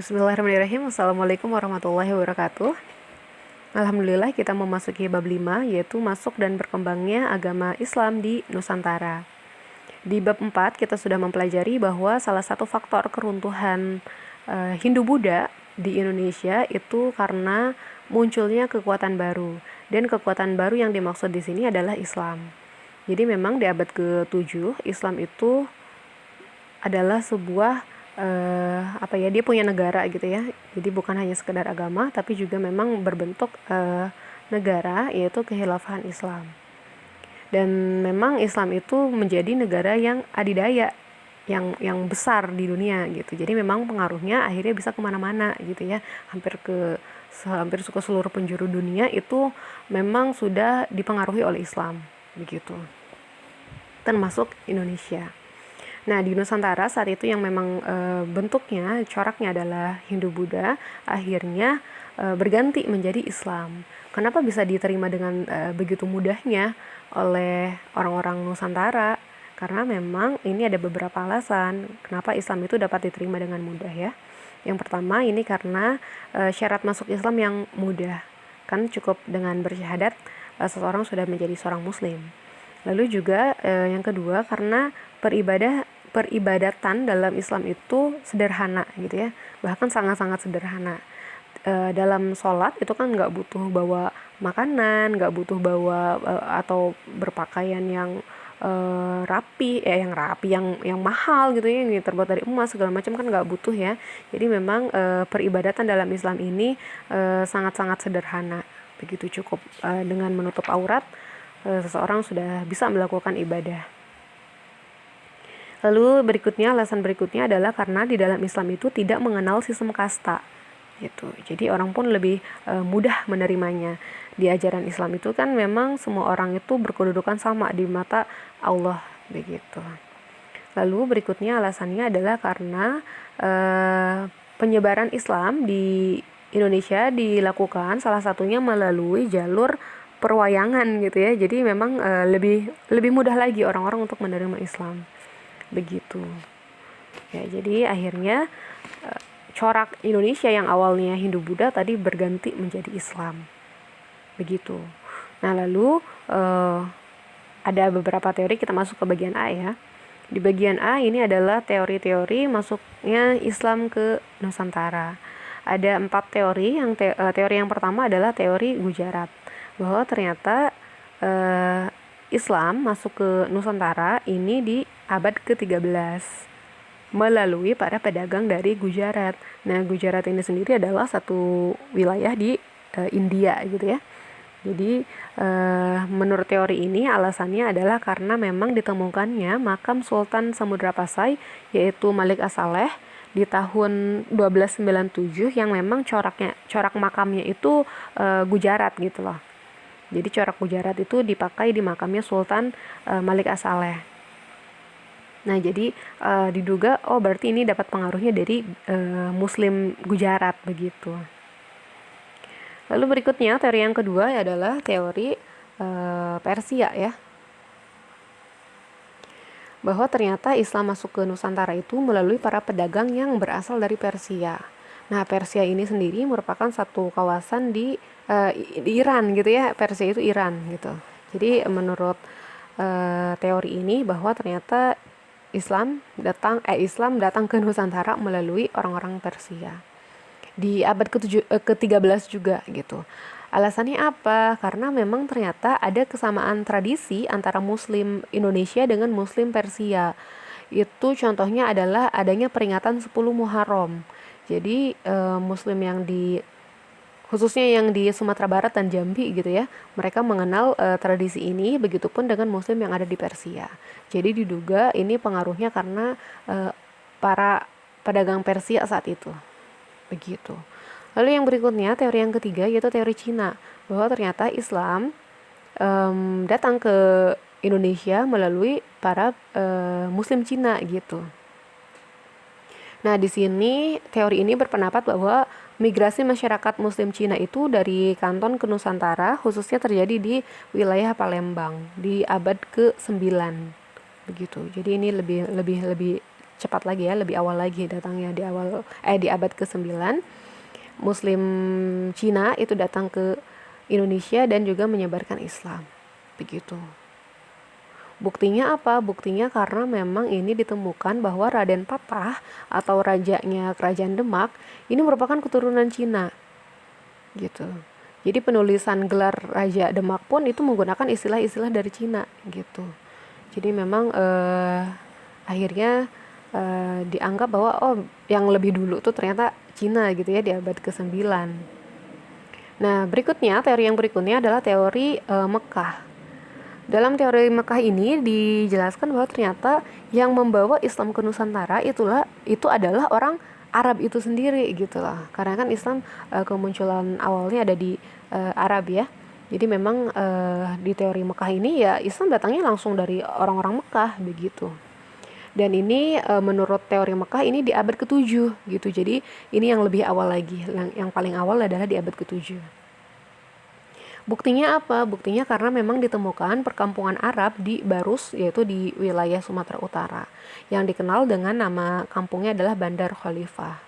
Bismillahirrahmanirrahim. Assalamualaikum warahmatullahi wabarakatuh. Alhamdulillah kita memasuki bab 5, yaitu masuk dan berkembangnya agama Islam di Nusantara. Di bab 4 kita sudah mempelajari bahwa salah satu faktor keruntuhan Hindu-Buddha di Indonesia itu karena munculnya kekuatan baru. Dan kekuatan baru yang dimaksud di sini adalah Islam. Jadi memang di abad ke-7 Islam itu adalah sebuah dia punya negara gitu ya. Jadi bukan hanya sekedar agama, tapi juga memang berbentuk negara, yaitu Kekhilafahan Islam. Dan memang Islam itu menjadi negara yang adidaya, yang besar di dunia gitu. Jadi memang pengaruhnya akhirnya bisa kemana-mana gitu ya. Hampir ke seluruh penjuru dunia itu memang sudah dipengaruhi oleh Islam begitu. Termasuk Indonesia. Nah, di Nusantara saat itu yang memang bentuknya, coraknya adalah Hindu-Buddha, akhirnya berganti menjadi Islam. Kenapa bisa diterima dengan begitu mudahnya oleh orang-orang Nusantara? Karena memang ini ada beberapa alasan kenapa Islam itu dapat diterima dengan mudah ya. Yang pertama ini karena syarat masuk Islam yang mudah. Kan cukup dengan bersyahadat seseorang sudah menjadi seorang muslim. Lalu juga yang kedua karena peribadatan dalam Islam itu sederhana gitu ya, bahkan sangat-sangat sederhana. Dalam sholat itu kan nggak butuh bawa makanan, nggak butuh bawa atau berpakaian yang yang mahal gitu ya, yang terbuat dari emas segala macam kan nggak butuh ya. Jadi memang peribadatan dalam Islam ini sangat-sangat sederhana, begitu cukup dengan menutup aurat. Seseorang sudah bisa melakukan ibadah. Lalu alasan berikutnya adalah karena di dalam Islam itu tidak mengenal sistem kasta gitu. Jadi orang pun lebih mudah menerimanya. Di ajaran Islam itu kan memang semua orang itu berkedudukan sama di mata Allah begitu. Lalu berikutnya alasannya adalah karena penyebaran Islam di Indonesia dilakukan salah satunya melalui jalur perwayangan gitu ya. Jadi memang lebih mudah lagi orang-orang untuk menerima Islam begitu ya. Jadi akhirnya corak Indonesia yang awalnya Hindu-Buddha tadi berganti menjadi Islam begitu. Nah lalu ada beberapa teori, kita masuk ke bagian A ya. Di bagian A ini adalah teori-teori masuknya Islam ke Nusantara. Ada 4 teori. Teori yang pertama adalah teori Gujarat, bahwa ternyata Islam masuk ke Nusantara ini di abad ke-13 melalui para pedagang dari Gujarat. Nah, Gujarat ini sendiri adalah satu wilayah di India gitu ya. Jadi menurut teori ini alasannya adalah karena memang ditemukannya makam Sultan Samudra Pasai, yaitu Malik As-Saleh di tahun 1297, yang memang corak makamnya itu Gujarat gitu loh. Jadi corak Gujarat itu dipakai di makamnya Sultan Malik As-Saleh. Nah, jadi diduga berarti ini dapat pengaruhnya dari Muslim Gujarat begitu. Lalu berikutnya teori yang kedua adalah teori Persia ya. Bahwa ternyata Islam masuk ke Nusantara itu melalui para pedagang yang berasal dari Persia. Nah, Persia ini sendiri merupakan satu kawasan di Iran gitu ya. Persia itu Iran gitu. Jadi menurut teori ini bahwa ternyata Islam datang ke Nusantara melalui orang-orang Persia di abad ke-13 juga gitu. Alasannya apa? Karena memang ternyata ada kesamaan tradisi antara Muslim Indonesia dengan Muslim Persia. Itu contohnya adalah adanya peringatan 10 Muharram. Jadi Muslim khususnya yang di Sumatera Barat dan Jambi gitu ya, mereka mengenal tradisi ini, begitupun dengan Muslim yang ada di Persia. Jadi diduga ini pengaruhnya karena para pedagang Persia saat itu begitu. Lalu yang berikutnya, teori yang ketiga, yaitu teori Cina, bahwa ternyata Islam datang ke Indonesia melalui para Muslim Cina gitu. Nah, di sini teori ini berpendapat bahwa migrasi masyarakat Muslim Cina itu dari Kanton ke Nusantara khususnya terjadi di wilayah Palembang di abad ke-9 begitu. Jadi ini lebih cepat lagi ya, lebih awal lagi datangnya di abad ke-9. Muslim Cina itu datang ke Indonesia dan juga menyebarkan Islam. Begitu. Buktinya apa? Buktinya karena memang ini ditemukan bahwa Raden Patah atau rajanya kerajaan Demak ini merupakan keturunan Cina. Gitu. Jadi penulisan gelar Raja Demak pun itu menggunakan istilah-istilah dari Cina gitu. Jadi memang akhirnya dianggap bahwa yang lebih dulu tuh ternyata Cina gitu ya di abad ke-9. Nah, teori yang berikutnya adalah teori Mekah. Dalam teori Mekah ini dijelaskan bahwa ternyata yang membawa Islam ke Nusantara itu adalah orang Arab itu sendiri gitu lah. Karena kan Islam kemunculan awalnya ada di Arab ya. Jadi memang di teori Mekah ini ya Islam datangnya langsung dari orang-orang Mekah begitu. Dan ini menurut teori Mekah ini di abad ke-7 gitu. Jadi ini yang lebih awal lagi. Yang paling awal adalah di abad ke-7. Buktinya apa? Buktinya karena memang ditemukan perkampungan Arab di Barus, yaitu di wilayah Sumatera Utara, yang dikenal dengan nama kampungnya adalah Bandar Khalifah.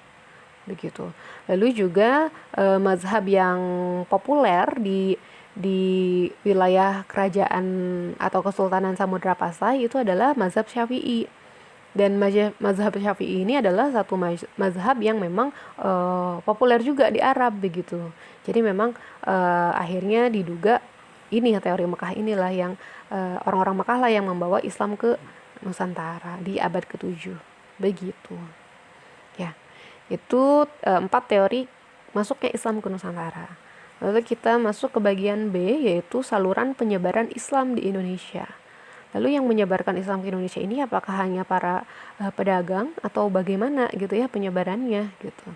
Begitu. Lalu juga mazhab yang populer di wilayah kerajaan atau Kesultanan Samudra Pasai itu adalah mazhab Syafi'i. Dan mazhab Syafi'i ini adalah satu mazhab yang memang populer juga di Arab begitu. Jadi memang akhirnya diduga ini teori Mekah inilah yang orang-orang Mekah lah yang membawa Islam ke Nusantara di abad ke-7 begitu. Ya, itu 4 teori masuknya Islam ke Nusantara. Lalu kita masuk ke bagian B, yaitu saluran penyebaran Islam di Indonesia. Lalu yang menyebarkan Islam ke Indonesia ini apakah hanya para pedagang atau bagaimana gitu ya penyebarannya gitu.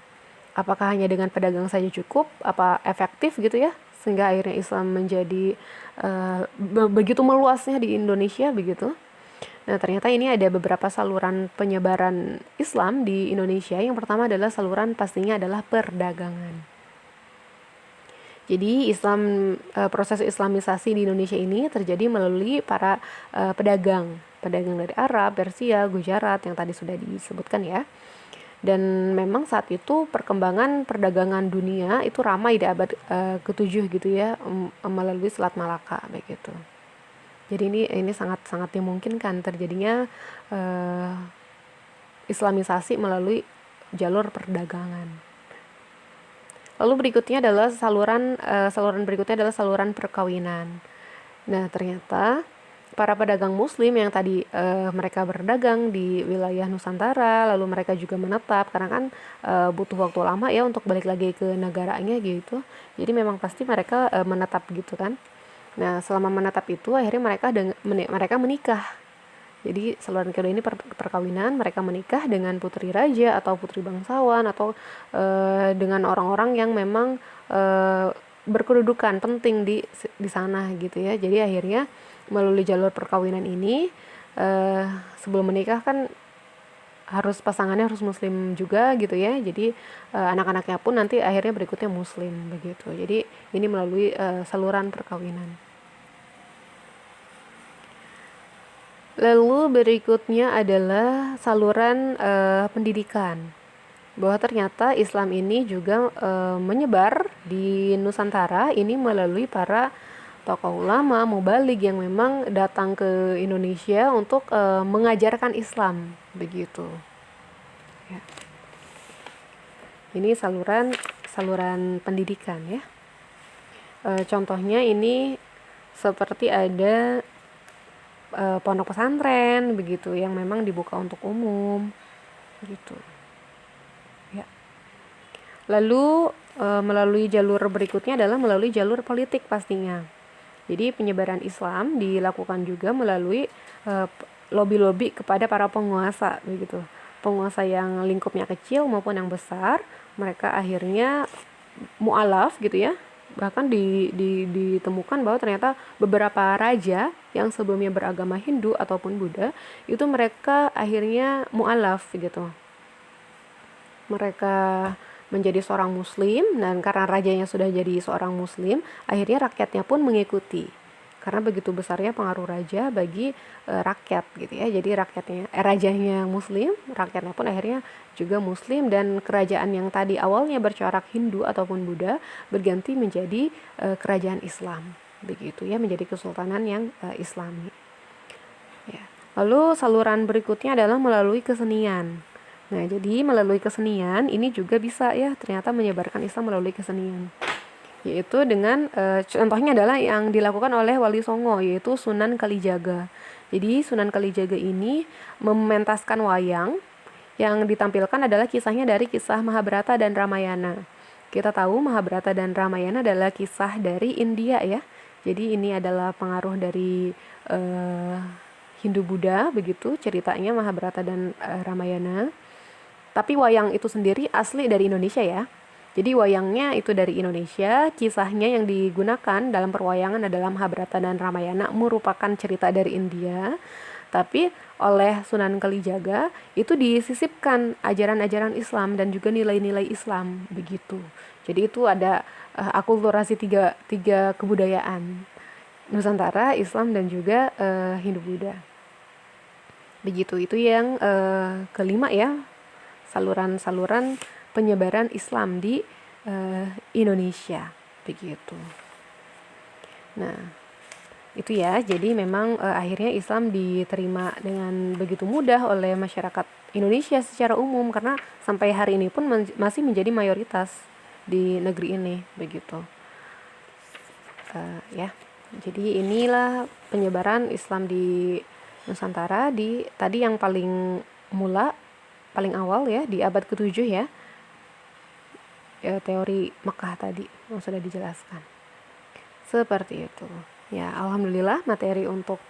Apakah hanya dengan pedagang saja cukup? Apa efektif gitu ya? Sehingga akhirnya Islam menjadi begitu meluasnya di Indonesia begitu. Nah, ternyata ini ada beberapa saluran penyebaran Islam di Indonesia. Yang pertama adalah saluran pastinya adalah perdagangan. Jadi proses Islamisasi di Indonesia ini terjadi melalui para pedagang dari Arab, Persia, Gujarat yang tadi sudah disebutkan ya. Dan memang saat itu perkembangan perdagangan dunia itu ramai di abad ke-7 gitu ya, melalui Selat Malaka begitu. Jadi ini sangat dimungkinkan terjadinya Islamisasi melalui jalur perdagangan. Lalu berikutnya adalah saluran berikutnya adalah saluran perkawinan. Nah, ternyata para pedagang Muslim yang tadi mereka berdagang di wilayah Nusantara, lalu mereka juga menetap karena kan butuh waktu lama ya untuk balik lagi ke negaranya gitu. Jadi memang pasti mereka menetap gitu kan. Nah, selama menetap itu akhirnya mereka menikah. Jadi saluran kedua ini perkawinan, mereka menikah dengan putri raja atau putri bangsawan atau dengan orang-orang yang memang berkedudukan penting di sana gitu ya. Jadi akhirnya melalui jalur perkawinan ini sebelum menikah kan pasangannya harus Muslim juga gitu ya. Jadi anak-anaknya pun nanti akhirnya berikutnya Muslim begitu. Jadi ini melalui saluran perkawinan. Lalu berikutnya adalah saluran pendidikan. Bahwa ternyata Islam ini juga menyebar di Nusantara ini melalui para tokoh ulama, mubaligh yang memang datang ke Indonesia untuk mengajarkan Islam begitu. Ya. Ini saluran pendidikan ya. Contohnya ini seperti ada pondok pesantren begitu yang memang dibuka untuk umum gitu ya. Lalu melalui jalur berikutnya adalah melalui jalur politik pastinya. Jadi penyebaran Islam dilakukan juga melalui lobby-lobby kepada para penguasa begitu. Penguasa yang lingkupnya kecil maupun yang besar, mereka akhirnya mu'alaf gitu ya. Bahkan ditemukan bahwa ternyata beberapa raja yang sebelumnya beragama Hindu ataupun Buddha itu mereka akhirnya mu'alaf gitu. Mereka menjadi seorang muslim dan karena rajanya sudah jadi seorang muslim, akhirnya rakyatnya pun mengikuti. karena begitu besarnya pengaruh raja bagi rakyat gitu ya. Jadi rajanya muslim, rakyatnya pun akhirnya juga muslim, dan kerajaan yang tadi awalnya bercorak Hindu ataupun Buddha berganti menjadi kerajaan Islam begitu ya, menjadi kesultanan yang Islami ya. Lalu saluran berikutnya adalah melalui kesenian. Nah, jadi melalui kesenian ini juga bisa ya ternyata menyebarkan Islam melalui kesenian, yaitu dengan contohnya adalah yang dilakukan oleh Wali Songo, yaitu Sunan Kalijaga. Jadi Sunan Kalijaga ini mementaskan wayang, yang ditampilkan adalah kisahnya dari kisah Mahabharata dan Ramayana. Kita tahu Mahabharata dan Ramayana adalah kisah dari India ya. Jadi ini adalah pengaruh dari Hindu Buddha begitu ceritanya Mahabharata dan Ramayana. Tapi wayang itu sendiri asli dari Indonesia ya. Jadi wayangnya itu dari Indonesia, kisahnya yang digunakan dalam perwayangan adalah Mahabharata dan Ramayana, merupakan cerita dari India. Tapi oleh Sunan Kalijaga itu disisipkan ajaran-ajaran Islam dan juga nilai-nilai Islam begitu. Jadi itu ada akulturasi tiga kebudayaan, Nusantara, Islam, dan juga Hindu Buddha. Begitu, itu yang kelima ya, saluran-saluran penyebaran Islam di Indonesia begitu. Nah, itu ya. Jadi memang akhirnya Islam diterima dengan begitu mudah oleh masyarakat Indonesia secara umum, karena sampai hari ini pun masih menjadi mayoritas di negeri ini begitu. Ya. Jadi inilah penyebaran Islam di Nusantara di tadi yang paling awal ya, di abad ke-7 ya. Teori Mekah tadi yang sudah dijelaskan. Seperti itu. Ya, alhamdulillah materi untuk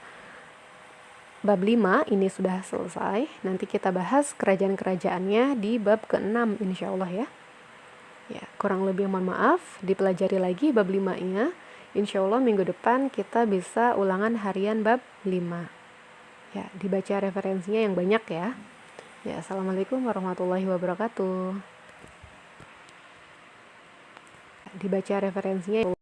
bab 5 ini sudah selesai. Nanti kita bahas kerajaan-kerajaannya di bab ke-6 insyaallah ya. Ya, kurang lebih mohon maaf, dipelajari lagi bab 5-nya. Insyaallah minggu depan kita bisa ulangan harian bab 5. Ya, dibaca referensinya yang banyak ya. Ya, assalamualaikum warahmatullahi wabarakatuh. Dibaca referensinya